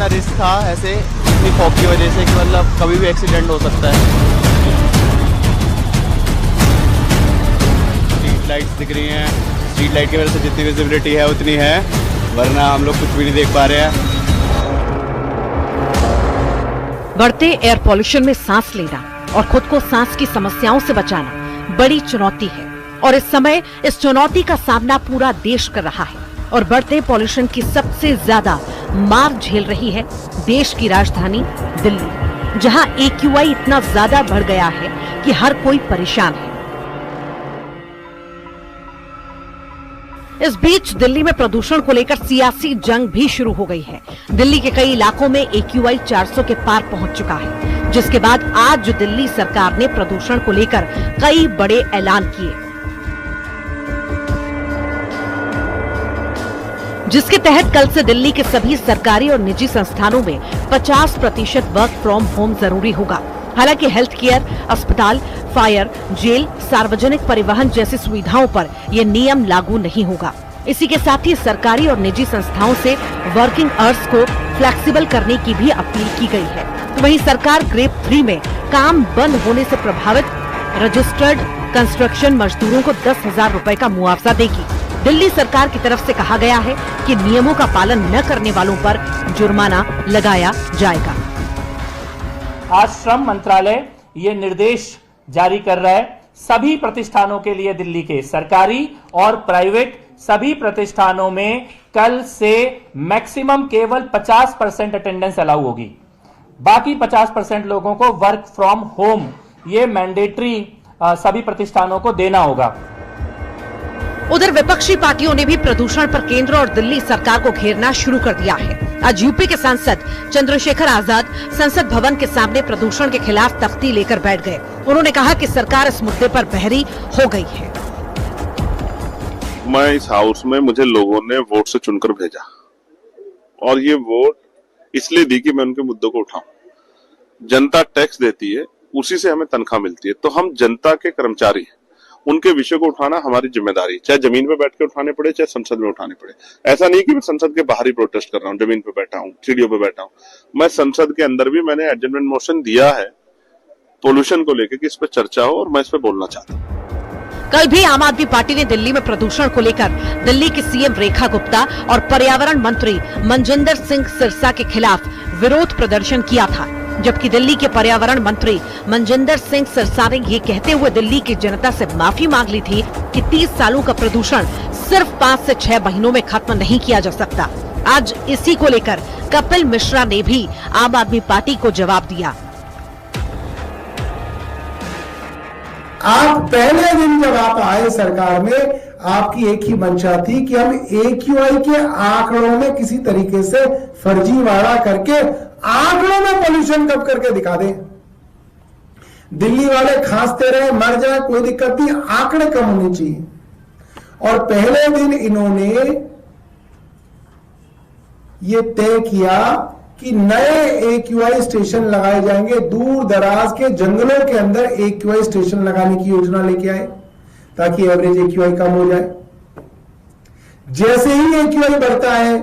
इतना रिस्क था ऐसे इतनी फॉग की वजह से कि मतलब कभी भी एक्सीडेंट हो सकता है। स्ट्रीट लाइट्स दिख रही हैं, स्ट्रीट लाइट की वजह से जितनी विजिबिलिटी है उतनी है, वरना हम लोग कुछ भी नहीं देख पा रहे हैं। बढ़ते एयर पॉल्यूशन में सांस लेना और खुद को सांस की समस्याओं से बचाना बड़ी चुनौती है और इस समय इस चुनौती का सामना पूरा देश कर रहा है। और बढ़ते पॉल्यूशन की सबसे ज्यादा मार झेल रही है देश की राजधानी दिल्ली, जहां AQI इतना ज्यादा बढ़ गया है कि हर कोई परेशान है। इस बीच दिल्ली में प्रदूषण को लेकर सियासी जंग भी शुरू हो गई है। दिल्ली के कई इलाकों में AQI 400 के पार पहुंच चुका है, जिसके बाद आज दिल्ली सरकार ने प्रदूषण को लेकर कई बड़े ऐलान किए, जिसके तहत कल से दिल्ली के सभी सरकारी और निजी संस्थानों में 50% वर्क फ्रॉम होम जरूरी होगा। हालांकि हेल्थ केयर, अस्पताल, फायर, जेल, सार्वजनिक परिवहन जैसी सुविधाओं पर यह नियम लागू नहीं होगा। इसी के साथ ही सरकारी और निजी संस्थाओं से वर्किंग आवर्स को फ्लेक्सिबल करने की भी अपील की गई है। तो वहीं सरकार ग्रेड 3 में काम बंद होने से प्रभावित रजिस्टर्ड कंस्ट्रक्शन मजदूरों को 10,000 रुपए का मुआवजा देगी। दिल्ली सरकार की तरफ से कहा गया है कि नियमों का पालन न करने वालों पर जुर्माना लगाया जाएगा। आज श्रम मंत्रालय ये निर्देश जारी कर रहा है सभी प्रतिष्ठानों के लिए, दिल्ली के सरकारी और प्राइवेट सभी प्रतिष्ठानों में कल से मैक्सिमम केवल 50% अटेंडेंस अलाउ होगी। बाकी 50% लोगों को वर्क फ्रॉम होम ये मैंडेटरी सभी प्रतिष्ठानों को देना होगा। उधर विपक्षी पार्टियों ने भी प्रदूषण पर केंद्र और दिल्ली सरकार को घेरना शुरू कर दिया है। आज यूपी के सांसद चंद्रशेखर आजाद संसद भवन के सामने प्रदूषण के खिलाफ तख्ती लेकर बैठ गए। उन्होंने कहा कि सरकार इस मुद्दे पर बहरी हो गई है। मैं इस हाउस में मुझे लोगों ने वोट से चुनकर भेजा और ये वोट इसलिए दी कि मैं उनके मुद्दों को उठाऊं। जनता टैक्स देती है, उसी से हमें तनख्वाह मिलती है, तो हम जनता के कर्मचारी हैं। उनके विषय को उठाना हमारी जिम्मेदारी, चाहे जमीन पे बैठ के उठाने पड़े, चाहे संसद में उठाने पड़े। ऐसा नहीं कि मैं संसद के बाहर ही प्रोटेस्ट कर रहा हूँ, जमीन पे बैठा हूँ, सीढ़ियों पे बैठा हूँ। मैं संसद के अंदर भी मैंने एडजमेंट मोशन दिया है पोल्यूशन को लेकर कि इस पर चर्चा हो और मैं इस पर बोलना चाहता हूँ। कल भी आम आदमी पार्टी ने दिल्ली में प्रदूषण को लेकर दिल्ली की सीएम रेखा गुप्ता और पर्यावरण मंत्री मनजिंदर सिंह सिरसा के खिलाफ विरोध प्रदर्शन किया था, जबकि दिल्ली के पर्यावरण मंत्री मनजिंदर सिंह सिरसा ने ये कहते हुए दिल्ली की जनता से माफी मांग ली थी कि 30 सालों का प्रदूषण सिर्फ 5 से 6 महीनों में खत्म नहीं किया जा सकता। आज इसी को लेकर कपिल मिश्रा ने भी आम आदमी पार्टी को जवाब दिया। आप पहले दिन जब आप आए सरकार में, आपकी एक ही मंशा थी कि हम AQI के आंकड़ों में किसी तरीके से फर्जीवाड़ा करके आंकड़ों में पोल्यूशन कम करके दिखा दें। दिल्ली वाले खांसते रहे, मर जाए, कोई दिक्कत नहीं, आंकड़े कम होने चाहिए। और पहले दिन इन्होंने ये तय किया कि नए AQI स्टेशन लगाए जाएंगे, दूर दराज के जंगलों के अंदर AQI स्टेशन लगाने की योजना लेके आए ताकि एवरेज AQI कम हो जाए। जैसे ही AQI बढ़ता है,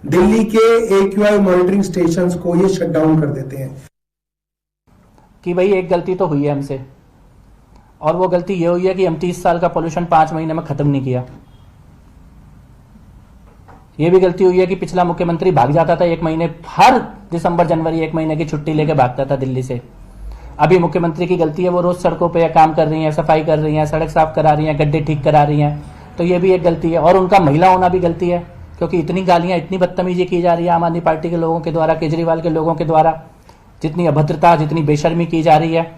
दिल्ली के AQI मॉनिटरिंग स्टेशंस को ये शट डाउन कर देते हैं। कि भाई एक गलती तो हुई है हमसे, और वो गलती ये हुई है कि हम 30 साल का पोल्यूशन 5 महीने में खत्म नहीं किया। ये भी गलती हुई है कि पिछला मुख्यमंत्री भाग जाता था 1 महीने, हर दिसंबर जनवरी 1 महीने की छुट्टी लेके भागता था दिल्ली से। अभी मुख्यमंत्री की गलती है, वो रोज सड़कों पे काम कर रही हैं, सफाई कर रही हैं, सड़क साफ करा रही हैं, गड्ढे ठीक करा रही हैं, तो ये भी एक गलती है। और उनका महिला होना भी गलती है, क्योंकि इतनी गालियां, इतनी बदतमीजी की जा रही है आम आदमी पार्टी के लोगों के द्वारा, केजरीवाल के लोगों के द्वारा, जितनी अभद्रता, जितनी बेशर्मी की जा रही है।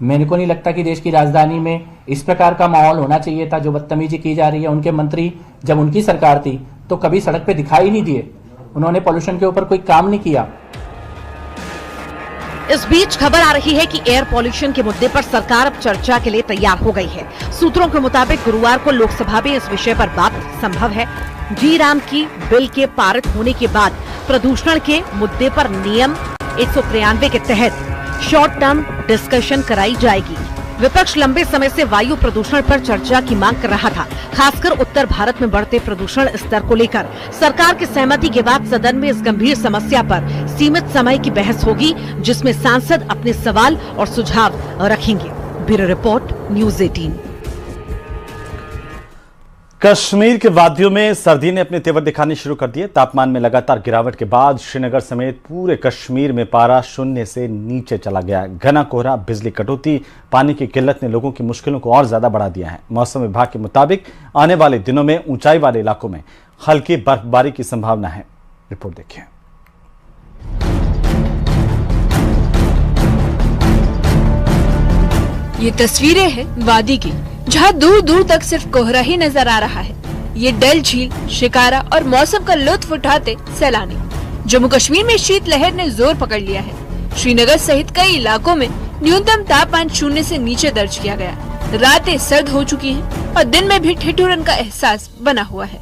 मेरे को नहीं लगता कि देश की राजधानी में इस प्रकार का माहौल होना चाहिए था, जो बदतमीजी की जा रही है। उनके मंत्री जब उनकी सरकार थी तो कभी सड़क पे दिखाई नहीं दिए, उन्होंने पोल्यूशन के ऊपर कोई काम नहीं किया। इस बीच खबर आ रही है कि एयर पॉल्यूशन के मुद्दे पर सरकार अब चर्चा के लिए तैयार हो गई है। सूत्रों के मुताबिक गुरुवार को लोकसभा में इस विषय पर बात संभव है। जी राम की बिल के पारित होने के बाद प्रदूषण के मुद्दे पर नियम 193 के तहत शॉर्ट टर्म डिस्कशन कराई जाएगी। विपक्ष लंबे समय से वायु प्रदूषण पर चर्चा की मांग कर रहा था, खासकर उत्तर भारत में बढ़ते प्रदूषण स्तर को लेकर। सरकार की सहमति के बाद सदन में इस गंभीर समस्या पर सीमित समय की बहस होगी, जिसमें सांसद अपने सवाल और सुझाव रखेंगे। Bureau report, news 18। कश्मीर के वादियों में सर्दी ने अपने तेवर दिखाने शुरू कर दिए। तापमान में लगातार गिरावट के बाद श्रीनगर समेत पूरे कश्मीर में पारा शून्य से नीचे चला गया। घना कोहरा, बिजली कटौती, पानी की किल्लत ने लोगों की मुश्किलों को और ज्यादा बढ़ा दिया है। मौसम विभाग के मुताबिक आने वाले दिनों में ऊंचाई वाले इलाकों में हल्की बर्फबारी की संभावना है। रिपोर्ट देखिए। ये तस्वीरें हैं वादी की, जहाँ दूर दूर तक सिर्फ कोहरा ही नजर आ रहा है। ये डल झील, शिकारा और मौसम का लुत्फ उठाते सैलानी। जम्मू कश्मीर में शीतलहर ने जोर पकड़ लिया है। श्रीनगर सहित कई इलाकों में न्यूनतम तापमान शून्य से नीचे दर्ज किया गया। रातें सर्द हो चुकी हैं और दिन में भी ठिठुरन का एहसास बना हुआ है।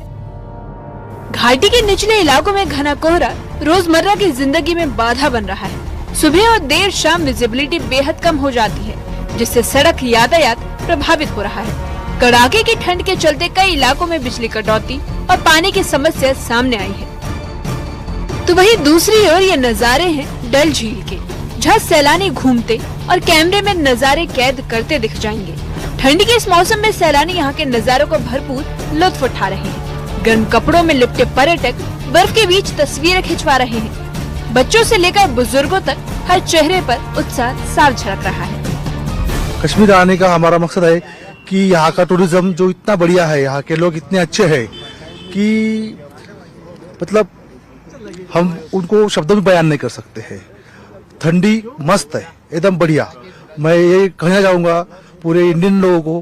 घाटी के निचले इलाकों में घना कोहरा रोजमर्रा की जिंदगी में बाधा बन रहा है। सुबह और देर शाम विजिबिलिटी बेहद कम हो जाती है, जिससे सड़क यातायात प्रभावित हो रहा है। कड़ाके की ठंड के चलते कई इलाकों में बिजली कटौती और पानी की समस्या सामने आई है। तो वहीं दूसरी ओर ये नजारे हैं डल झील के, जहाँ सैलानी घूमते और कैमरे में नजारे कैद करते दिख जाएंगे। ठंड के इस मौसम में सैलानी यहाँ के नजारों को भरपूर लुत्फ उठा रहे हैं। गर्म कपड़ों में लिपटे पर्यटक बर्फ के बीच तस्वीरें खिंचवा रहे हैं। बच्चों से लेकर बुजुर्गों तक हर चेहरे पर उत्साह साफ झलक रहा है। कश्मीर आने का हमारा मकसद है कि यहाँ का टूरिज्म जो इतना बढ़िया है, यहाँ के लोग इतने अच्छे हैं कि मतलब हम उनको शब्दों में बयान नहीं कर सकते हैं। ठंडी मस्त है, एकदम बढ़िया। मैं ये कहना चाहूँगा पूरे इंडियन लोगों को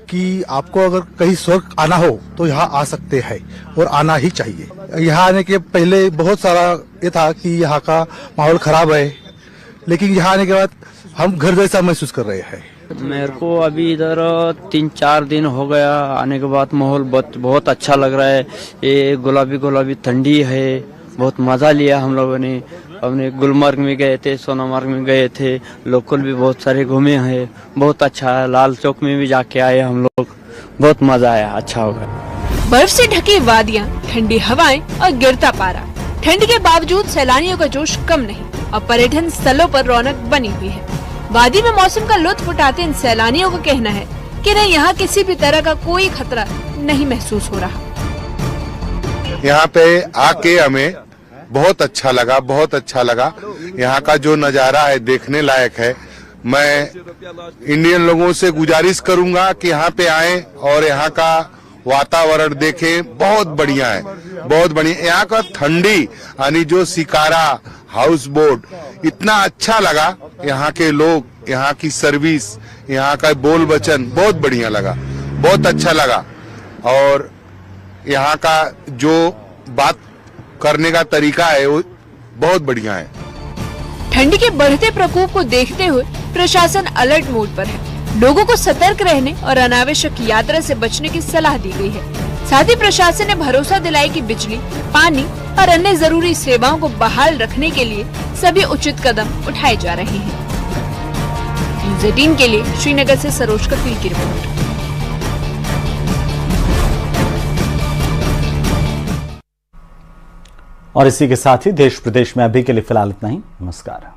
कि आपको अगर कहीं स्वर्ग आना हो तो यहाँ आ सकते हैं और आना ही चाहिए। यहाँ आने के पहले बहुत सारा ये था कि यहाँ का माहौल खराब है, लेकिन यहाँ आने के बाद हम घर जैसा महसूस कर रहे हैं। मेरे को अभी इधर 3-4 दिन हो गया आने के बाद माहौल बहुत अच्छा लग रहा है। ये गुलाबी गुलाबी ठंडी है, बहुत मजा लिया हम लोगों ने। हमने गुलमर्ग में गए थे, सोनामर्ग में गए थे, लोकल भी बहुत सारे घूमे हैं, बहुत अच्छा है। लाल चौक में भी जाके आए हम लोग, बहुत मजा आया, अच्छा होगा। बर्फ से ढकी वादियाँ, ठंडी हवाएं और गिरता पारा। ठंड के बावजूद सैलानियों का जोश कम नहीं और पर्यटन स्थलों पर रौनक बनी हुई है। वादी में मौसम का लुत्फ उठाते इन सैलानियों का कहना है कि नहीं, यहाँ किसी भी तरह का कोई खतरा नहीं महसूस हो रहा। यहाँ पे आके हमें बहुत अच्छा लगा, बहुत अच्छा लगा। यहाँ का जो नजारा है देखने लायक है। मैं इंडियन लोगों से गुजारिश करूंगा कि यहाँ पे आए और यहाँ का वातावरण देखें, बहुत बढ़िया है, बहुत बढ़िया। यहाँ का ठंडी यानी जो शिकारा हाउस बोट इतना अच्छा लगा। यहाँ के लोग, यहाँ की सर्विस, यहाँ का बोल वचन बहुत बढ़िया लगा, बहुत अच्छा लगा। और यहाँ का जो बात करने का तरीका है वो बहुत बढ़िया है। ठंड के बढ़ते प्रकोप को देखते हुए प्रशासन अलर्ट मोड पर है। लोगों को सतर्क रहने और अनावश्यक यात्रा से बचने की सलाह दी गई है। साथ ही प्रशासन ने भरोसा दिलाया कि बिजली, पानी और अन्य जरूरी सेवाओं को बहाल रखने के लिए सभी उचित कदम उठाए जा रहे हैं। न्यूज़ 18 के लिए श्रीनगर से सरोज कफील की रिपोर्ट। और इसी के साथ ही देश प्रदेश में अभी के लिए फिलहाल इतना ही। नमस्कार।